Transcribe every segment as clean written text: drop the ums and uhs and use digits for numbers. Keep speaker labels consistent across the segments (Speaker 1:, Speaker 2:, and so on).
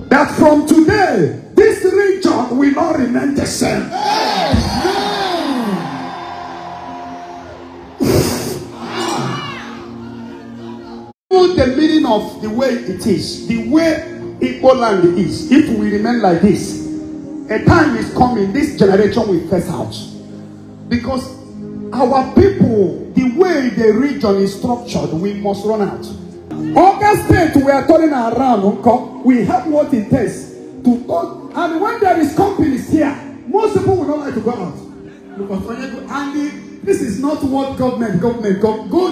Speaker 1: That from today, this region will not remain the same. The meaning of the way it is, the way Igbo land is, if we remain like this, a time is coming, this generation will face out. Because our people, the way the region is structured, we must run out. Other states we are turning around, we have what it takes to talk. And when there is companies here, most people will not like to go out. And this is not what government. Go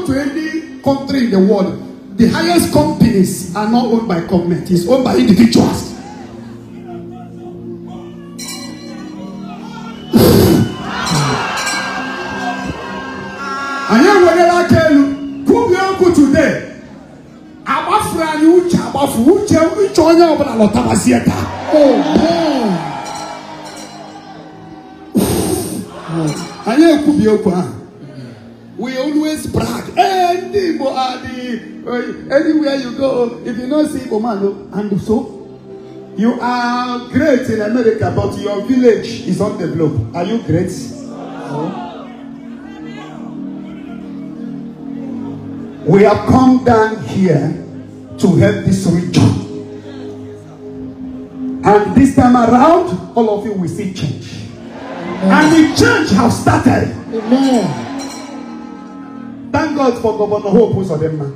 Speaker 1: to any country in the world. The highest companies are not owned by government, it's owned by individuals. And here when I tell you, who we are good today? We always brag. Anywhere you go, if you don't see Igbo man, and so you are great in America, but your village is undeveloped. Are you great? No. We have come down here to help this region. And this time around, all of you will see change. Amen. And the change has started. Amen. Thank God for Governor Hope Uzodimma,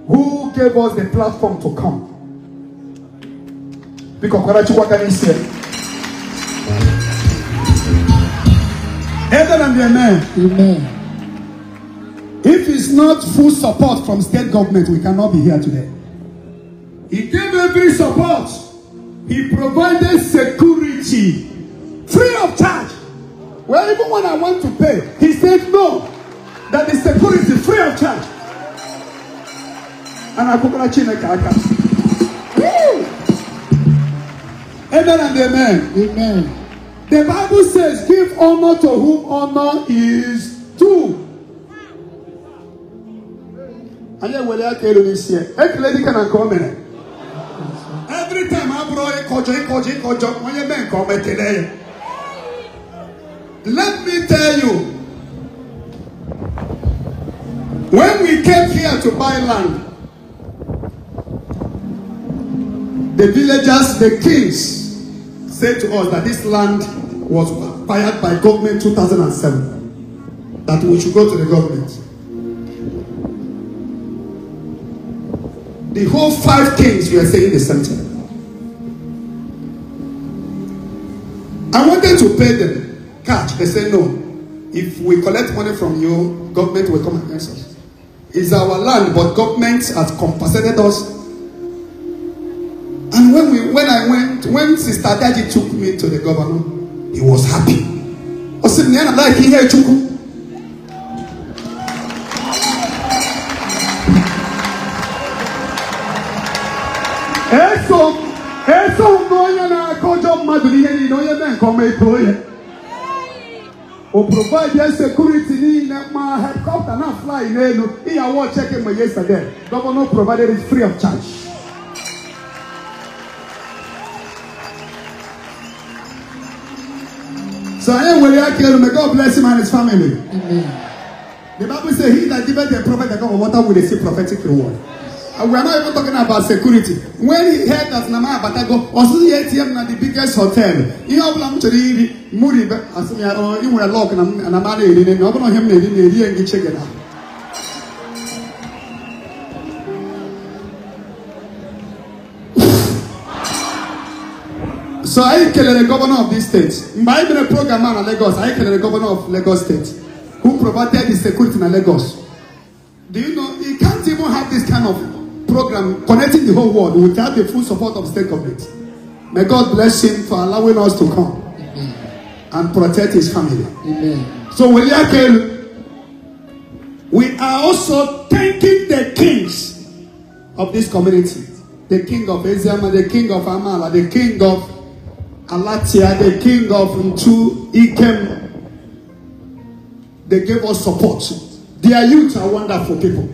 Speaker 1: who gave us the platform to come. Because what can he say? Amen. Amen. If it's not full support from state government, we cannot be here today. He gave every support. He provided security free of charge. Well, even when I want to pay, he said no, that the security is free of charge. And I could not change the car. Amen and amen. Amen. The Bible says, give honor to whom honor is due. And then when I tell you this here, every can come in. Every time I brought a kojo, when you men come today. Let me tell you, when we came here to buy land, the villagers, the kings, said to us that this land was acquired by government 2007. That we should go to the government. The whole 5 kings were saying the same thing. I wanted to pay them cash. They said no. If we collect money from you, government will come against us. It's our land, but government has compensated us. And when Sister Daji took me to the governor, he was happy. I said, like he here Chuku. Or provide their security in my helicopter not flying. He I was checking my yesterday. Governor provided it free of charge. So I am where I kill. May God bless him and his family. Amen. The Bible says, he that giveth the prophet the cup of water will receive prophetic reward. And we are not even talking about security. When he heard that Nama Batago was the ATM at the biggest hotel, you know, I'm to the Moody, as you were locked and I'm not in him, and check it out. So I kill the governor of this state. By even a program in Lagos, I kill the governor of Lagos State, who provided the security in Lagos. Do you know, he can't even have this kind of program connecting the whole world without the full support of state government. May God bless him for allowing us to come. Amen. And protect his family. Amen. So we are also thanking the kings of this community. The king of Eziama, the king of Amala, the king of Alatia, the king of Ntu, Ikem. They gave us support. Their youth are wonderful people.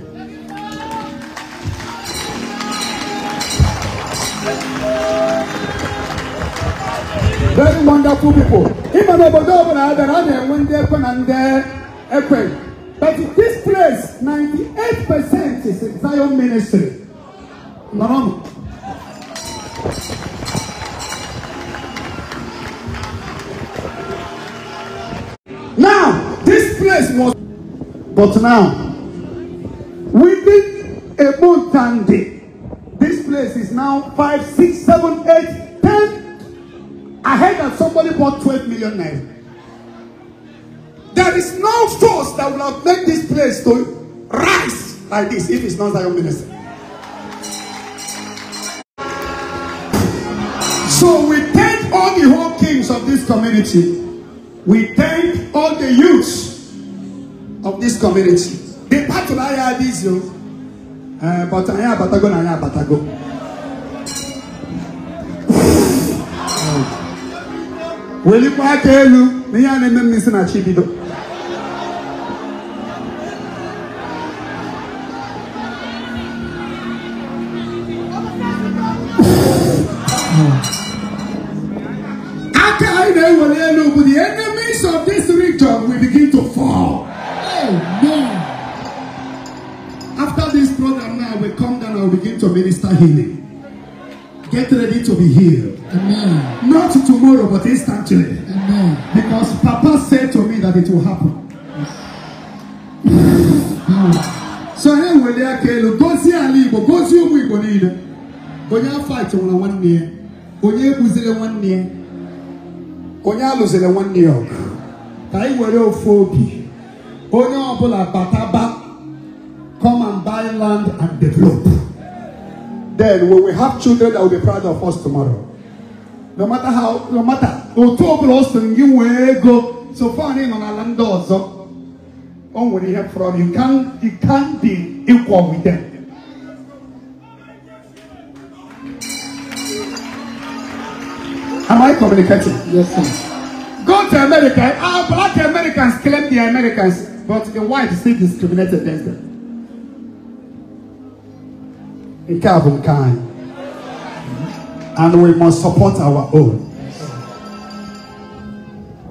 Speaker 1: Very wonderful people. Even but this place, 98% is a Zion ministry. No. Now, this place was, but now, within a month and day, this place is now 5, 6, 7, 8, 10. I heard that somebody bought 12 million naira. There is no force that will have made this place to rise like this if it's not Zion ministry. So we thank all the whole kings of this community. We thank all the youths of this community. The part of I this you, but I am Batago and I am Batago. Will you tell you? Me and me missing a chibido. The enemies of this region will begin to fall. Amen. After this program now, we come down and we begin to minister healing. Get ready to be healed. Amen. Not tomorrow, but instantly. Amen. Because Papa said to me that it will happen. So anyway, they are going go see Alibo, go see Igbo need. Onya fight on 1 year. Onya buzile 1 year. Onya losele 1 year. Kai were ofobi. Onya obola bataba. Come and buy land and develop. Then when we have children that will be proud of us tomorrow. No matter how, no matter you will go so far in on a land also. On what you have from you can't be equal with them. Am I communicating? Yes, sir. Go to America. Black Americans claim they are Americans, but the white still discriminated against them. In Calvin kind. And we must support our own.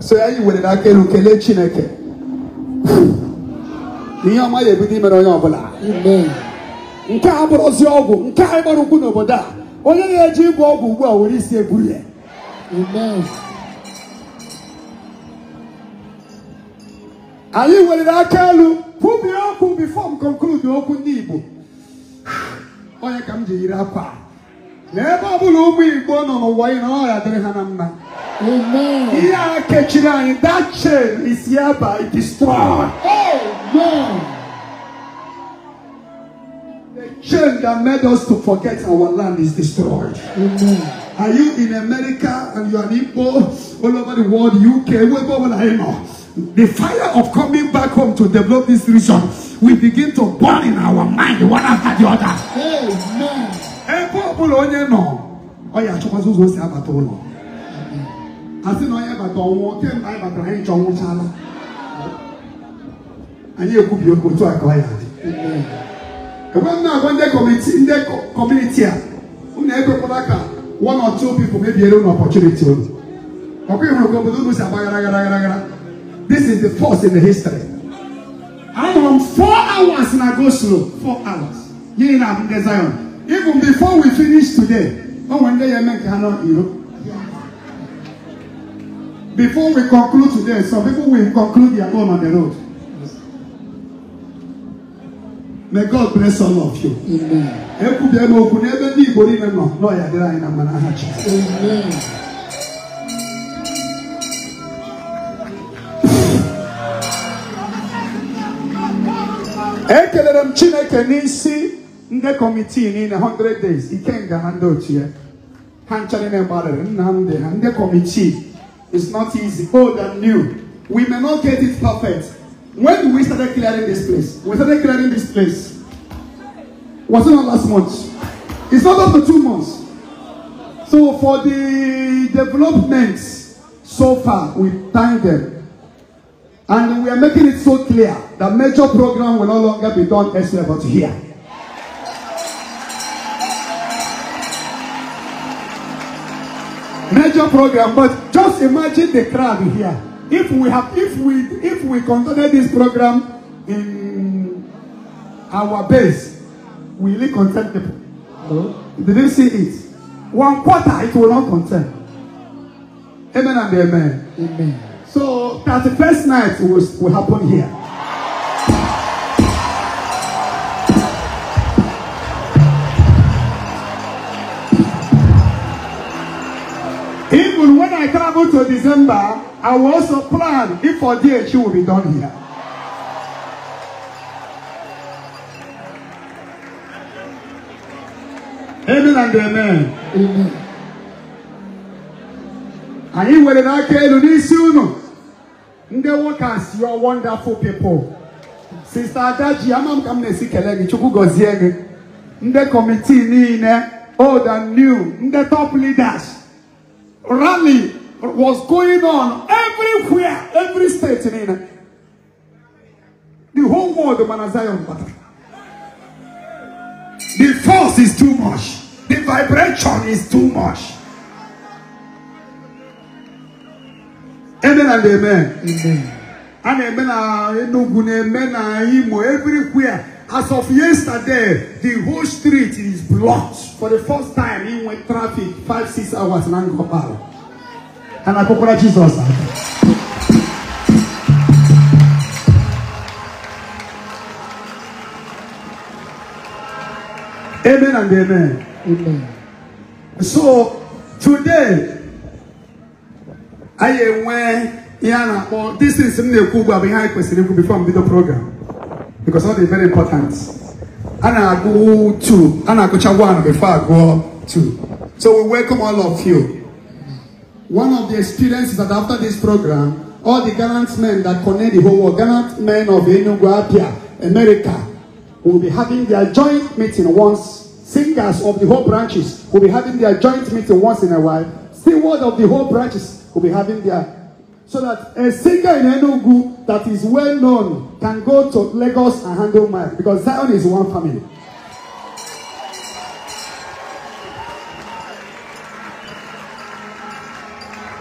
Speaker 1: So you will not get Ukele Chineke. Niyama ye bidi mero yobola. Amen. Nka abrozi ogu, nka ibaruku no boda. Onye ye ji igbo ogu ugbu a were isi eburu. Amen. Ayi were akelu, who be oku before conclude oku ndi Igbo. Onye kam ji yiri akwa. N'ebe ọbụla ụmụ Igbo nọ n'ụwa yi na ọ ya dịrị ha na mma. Amen. Ihe a kechiri anyị, that chain is hereby destroyed. Amen. The chain that made us to forget our land is destroyed. Amen. Are you in America and you are in Igbo, all over the world, UK, wherever I know? The fire of coming back home to develop this region will begin to burn in our mind one after the other. Amen. Oh yeah, I said, no, but don't want him. I but I ain't John Chala. And you could be able to acquire it. When they committee in the community, one or two people may be a little opportunity. This is the first in the history. I'm on 4 hours and I go slow. 4 hours. Here in Zion. Even before we finish today, one day I make cannot, you know. Before we conclude today, some people will conclude their own on the road. May God bless all of you. Amen. Ekelem Chineke n'isi ndị committee in 100 days. He can't handle it here. The committee is not easy. Old and new. We may not get it perfect. When we started clearing this place, was it not last month? It's not up to 2 months. So for the developments so far, we thank them. And we are making it so clear that major program will no longer be done elsewhere but here. Major program, but just imagine the crowd here. If we conducted this program in our base, we really content people. No. They didn't see it. 1/4 it will not content. Amen and amen. Amen. So 31st night will happen here. Even when I travel to December, I will also plan if for DHU will be done here. Amen and amen. Amen. And you will not care to soon. The workers, you are wonderful people. Sister Adaji, I'm coming to see Kelly. Chuku Goziege. The committee, old and new, the top leaders. Rally was going on everywhere, every state in the whole world of Manazion. The force is too much. The vibration is too much. Amen and amen. Amen. And amen, everywhere. As of yesterday, the whole street is blocked. For the first time, in went traffic 5-6 hours in Ngorokpala. And I call Jesus. Amen and amen. Amen. So today, I went. This is behind question before the program. Because all is very important. And I go to, and I go to one before I go to. So we welcome all of you. One of the experiences that after this program, all the gallant men that connect the whole world, gallant men of Enugu, America, will be having their joint meeting once. Singers of the whole branches will be having their joint meeting once in a while. Steward of the whole branches will be having their. So that a singer in Enugu that is well known can go to Lagos and handle mine. Because Zion is one family.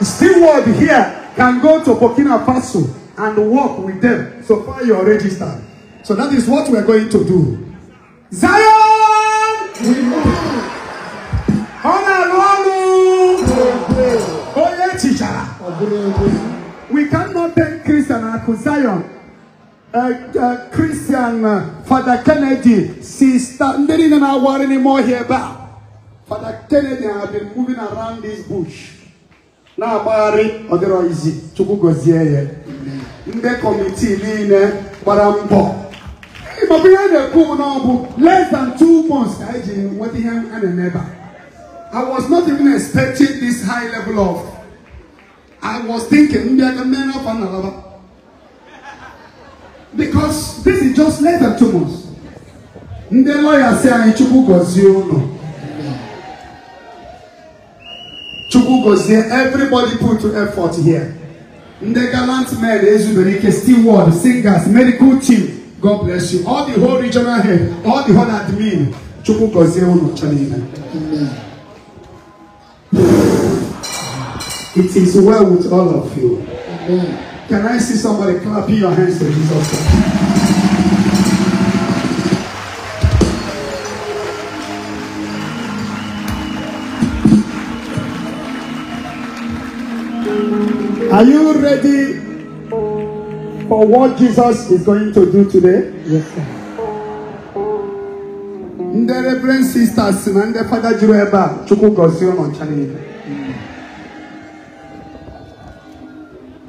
Speaker 1: Steward here can go to Burkina Faso and work with them. So far you are registered. So that is what we are going to do. Zion! We move. We cannot take Christian and Zion. Christian Father Kennedy, sister, they don't know what anymore here about. Father Kennedy have been moving around this bush. Now, Barry, other easy to go here. In the committee, Barambo. But behind the cool number, less than 2 months, I didn't want him and a neighbor. I was not even expecting this high level of. I was thinking, maybe I can man up another. Because this is just less than 2 months. The lawyer said, Chuku Gozio. Chuku Gozio, everybody put to effort here. The gallant men, the steward, singers, medical team, God bless you. All the whole regional head, all the whole admin, Chuku Gozio no Chanina. It is well with all of you. Amen. Can I see somebody clapping your hands to Jesus? Are you ready for what Jesus is going to do today? Yes, sir. The Reverend Sisters and the Father Jureba, Chuku Gozio on channel.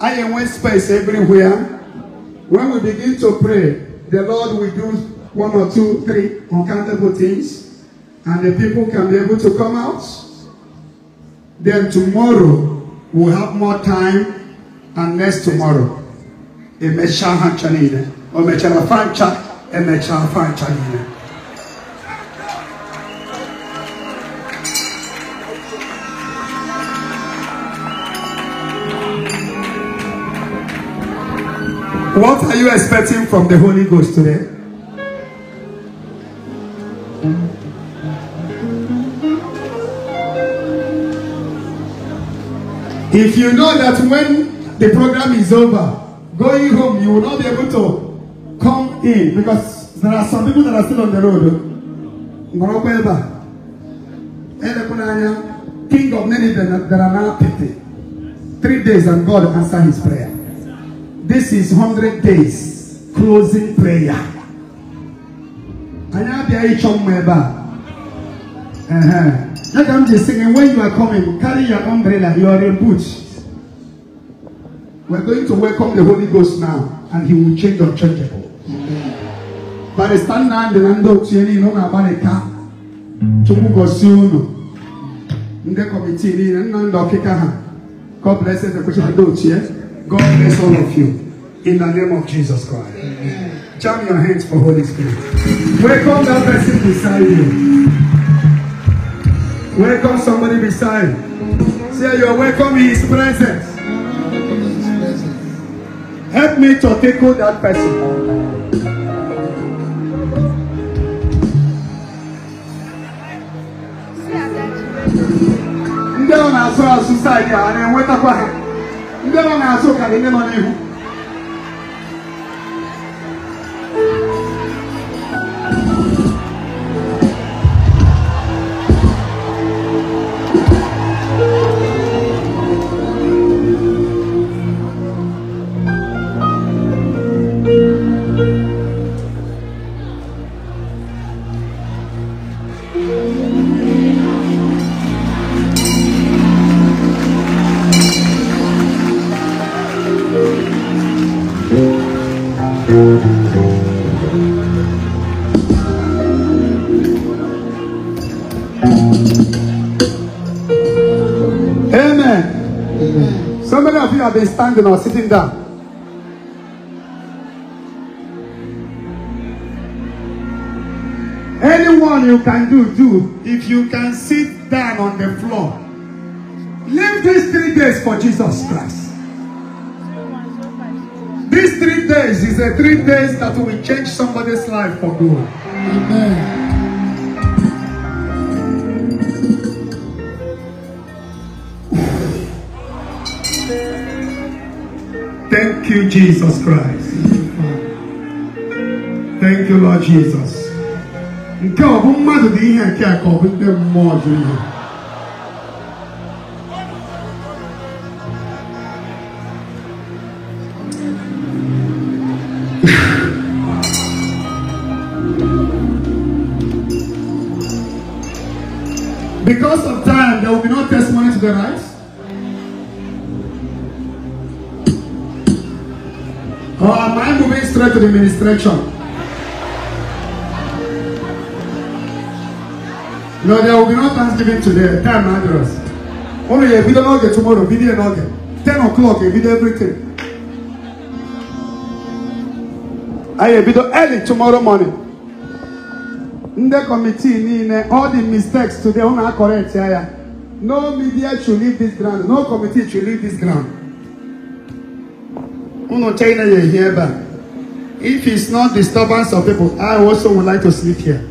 Speaker 1: I am one space everywhere. When we begin to pray, the Lord will do 1 or 2, 3 uncountable things, and the people can be able to come out. Then tomorrow we'll have more time, and next tomorrow, a mecha chanine, or mecha fancha, a mecha fancha. from the Holy Ghost today? If you know that when the program is over, going home, you will not be able to come in because there are some people that are still on the road. Ngorokpala, King of Nineveh, there are now 50. 3 days and God answered his prayer. This is 100 days closing prayer. Like I'm just saying, when you are coming, carry your umbrella, you are in boots. We're going to welcome the Holy Ghost now, and he will change unchangeable. But the stand now, the land of Tieni, no Nabareka, Tumugosuno, in the committee, and Nando. God bless the question. God bless all of you. In the name of Jesus Christ. Amen. Jam your hands for Holy Spirit. Welcome that person beside you. Welcome somebody beside you. Say you're welcome in his presence. Help me to take hold that person. I saw a society and went up. I saw a So many of you have been standing or sitting down. Anyone you can do. If you can sit down on the floor, live these 3 days for Jesus Christ. These 3 days is a 3 days that will change somebody's life for good. Amen. Thank you, Jesus Christ. Thank you, Lord Jesus. Because of time, there will be no testimony to the right. Or am I moving straight to the ministration? No, there will be no Thanksgiving today. Time matters. Only a video not get tomorrow, video not get. 10 o'clock, a video everything. I a video early tomorrow morning. In the committee, all the mistakes today are correct. No media should leave this ground. No committee should leave this ground. If it's not disturbance of people, I also would like to sleep here.